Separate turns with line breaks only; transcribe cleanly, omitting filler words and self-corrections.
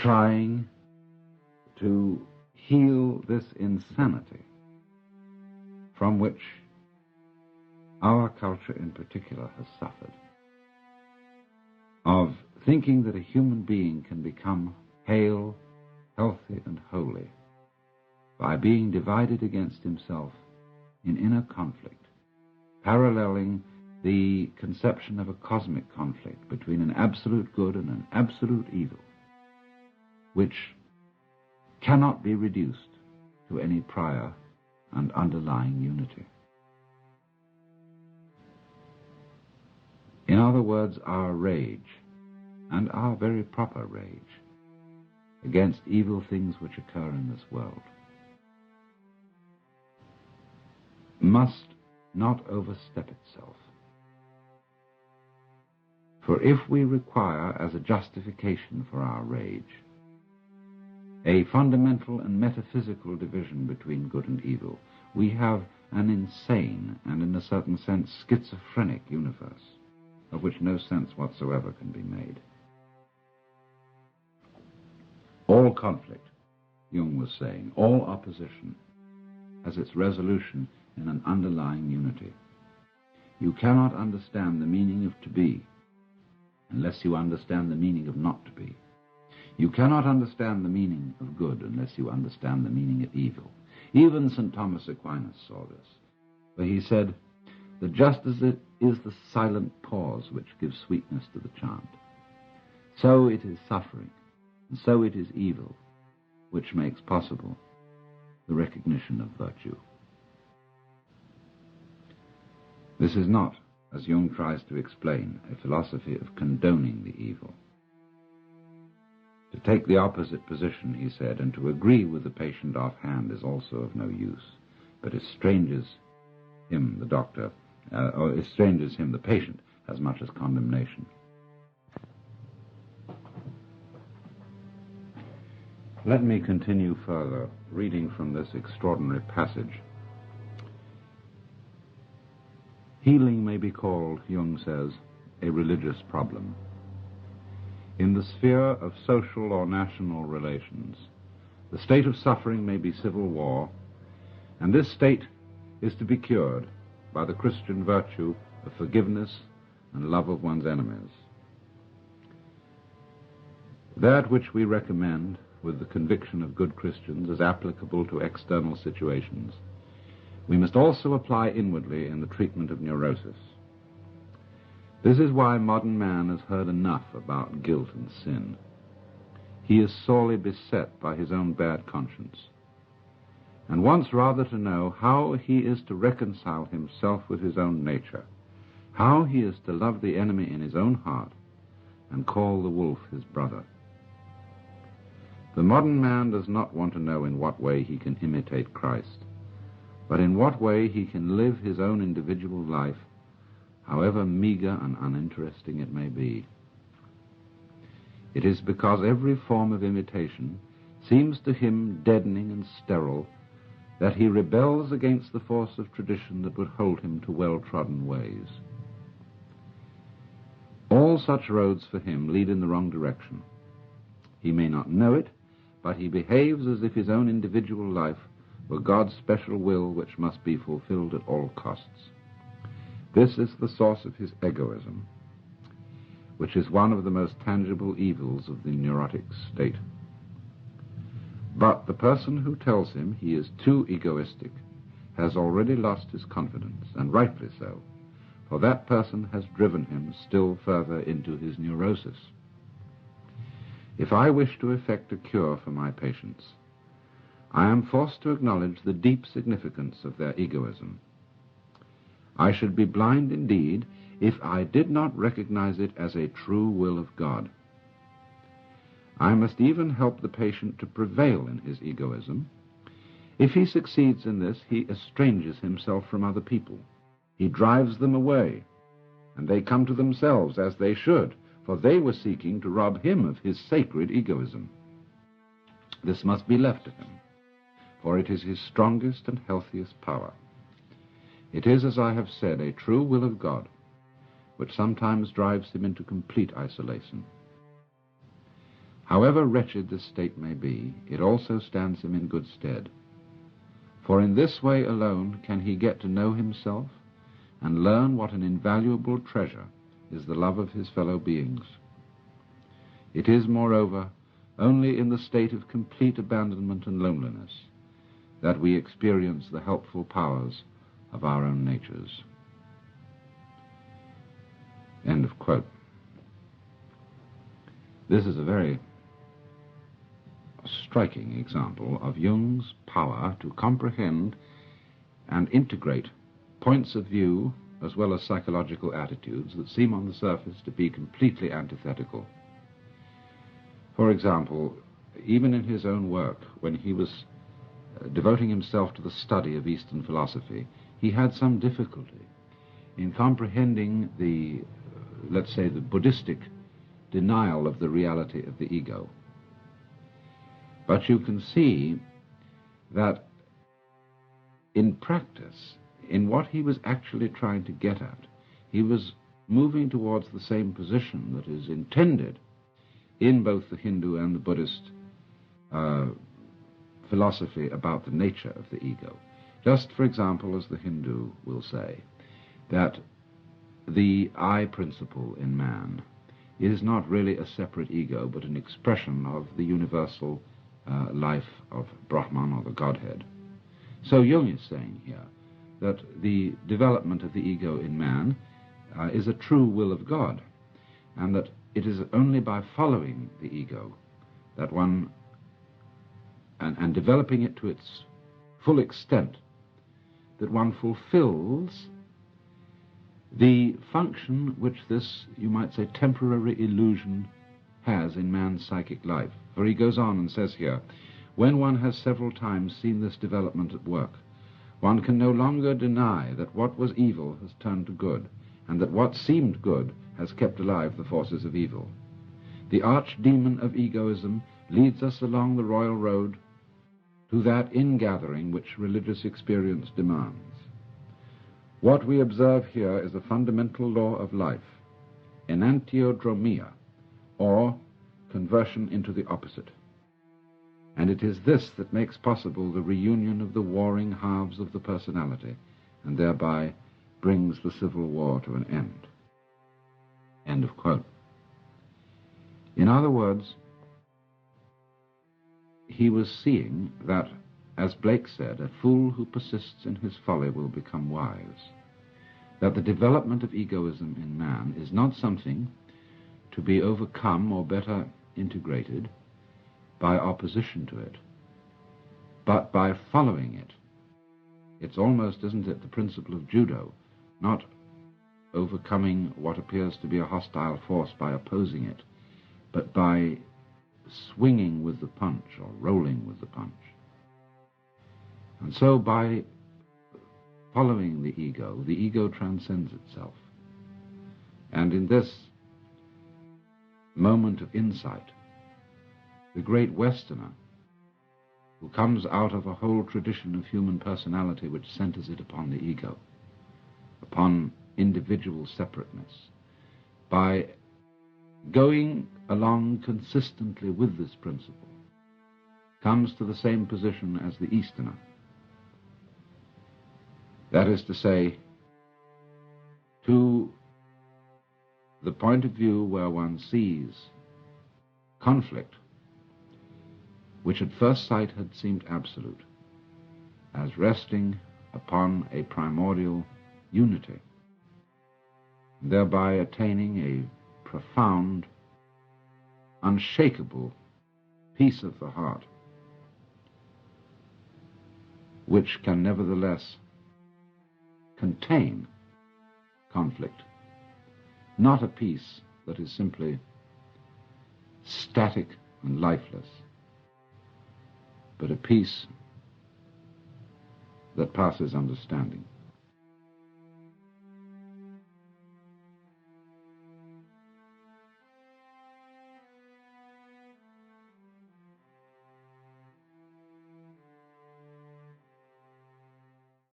trying to heal this insanity from which our culture in particular has suffered, of thinking that a human being can become hale, healthy, and holy by being divided against himself in inner conflict, paralleling the conception of a cosmic conflict between an absolute good and an absolute evil, which cannot be reduced to any prior and underlying unity. In other words, our rage, and our very proper rage, against evil things which occur in this world, must not overstep itself. For if we require as a justification for our rage a fundamental and metaphysical division between good and evil, we have an insane and, in a certain sense, schizophrenic universe, of which no sense whatsoever can be made. All conflict, Jung was saying, all opposition, has its resolution in an underlying unity. You cannot understand the meaning of to be unless you understand the meaning of not to be. You cannot understand the meaning of good unless you understand the meaning of evil. Even St. Thomas Aquinas saw this, where he said that just as it is the silent pause which gives sweetness to the chant, so it is suffering, and so it is evil, which makes possible the recognition of virtue. This is not, as Jung tries to explain, a philosophy of condoning the evil. To take the opposite position, he said, and to agree with the patient offhand is also of no use, but estranges him, the doctor, or estranges him, the patient, as much as condemnation. Let me continue further, reading from this extraordinary passage. Healing may be called, Jung says, a religious problem. In the sphere of social or national relations, the state of suffering may be civil war, and this state is to be cured by the Christian virtue of forgiveness and love of one's enemies. That which we recommend with the conviction of good Christians as applicable to external situations, we must also apply inwardly in the treatment of neurosis. This is why modern man has heard enough about guilt and sin. He is sorely beset by his own bad conscience, and wants rather to know how he is to reconcile himself with his own nature, how he is to love the enemy in his own heart, and call the wolf his brother. The modern man does not want to know in what way he can imitate Christ, but in what way he can live his own individual life, however meager and uninteresting it may be. It is because every form of imitation seems to him deadening and sterile that he rebels against the force of tradition that would hold him to well-trodden ways. All such roads for him lead in the wrong direction. He may not know it, but he behaves as if his own individual life were God's special will which must be fulfilled at all costs. This is the source of his egoism, which is one of the most tangible evils of the neurotic state. But the person who tells him he is too egoistic has already lost his confidence, and rightly so, for that person has driven him still further into his neurosis. If I wish to effect a cure for my patients, I am forced to acknowledge the deep significance of their egoism. I should be blind indeed if I did not recognize it as a true will of God. I must even help the patient to prevail in his egoism. If he succeeds in this, he estranges himself from other people. He drives them away, and they come to themselves as they should, for they were seeking to rob him of his sacred egoism. This must be left to him, for it is his strongest and healthiest power. It is, as I have said, a true will of God, which sometimes drives him into complete isolation. However wretched this state may be, it also stands him in good stead. For in this way alone can he get to know himself and learn what an invaluable treasure is the love of his fellow beings. It is, moreover, only in the state of complete abandonment and loneliness that we experience the helpful powers of our own natures. End of quote. This is a very striking example of Jung's power to comprehend and integrate points of view as well as psychological attitudes that seem on the surface to be completely antithetical. For example, even in his own work, when he was devoting himself to the study of Eastern philosophy, he had some difficulty in comprehending the, let's say, the Buddhistic denial of the reality of the ego. But you can see that in practice, in what he was actually trying to get at, he was moving towards the same position that is intended in both the Hindu and the Buddhist philosophy about the nature of the ego. Just, for example, as the Hindu will say, that the I principle in man is not really a separate ego, but an expression of the universal life of Brahman, or the Godhead. So Jung is saying here that the development of the ego in man is a true will of God, and that it is only by following the ego that one, and developing it to its full extent, that one fulfills the function which this, you might say, temporary illusion has in man's psychic life. For he goes on and says here, when one has several times seen this development at work, one can no longer deny that what was evil has turned to good, and that what seemed good has kept alive the forces of evil. The archdemon of egoism leads us along the royal road to that ingathering which religious experience demands. What we observe here is a fundamental law of life, enantiodromia, or conversion into the opposite. And it is this that makes possible the reunion of the warring halves of the personality, and thereby brings the civil war to an end. End of quote. In other words, he was seeing that, as Blake said, a fool who persists in his folly will become wise, that the development of egoism in man is not something to be overcome or better integrated by opposition to it, but by following it. It's almost, isn't it, the principle of judo, not overcoming what appears to be a hostile force by opposing it, but by swinging with the punch or rolling with the punch. And so by following the ego transcends itself. And in this moment of insight, the great Westerner, who comes out of a whole tradition of human personality which centers it upon the ego, upon individual separateness, by going along consistently with this principle, comes to the same position as the Easterner. That is to say, to the point of view where one sees conflict, which at first sight had seemed absolute, as resting upon a primordial unity, thereby attaining a profound, unshakable peace of the heart, which can nevertheless contain conflict, not a peace that is simply static and lifeless, but a peace that passes understanding.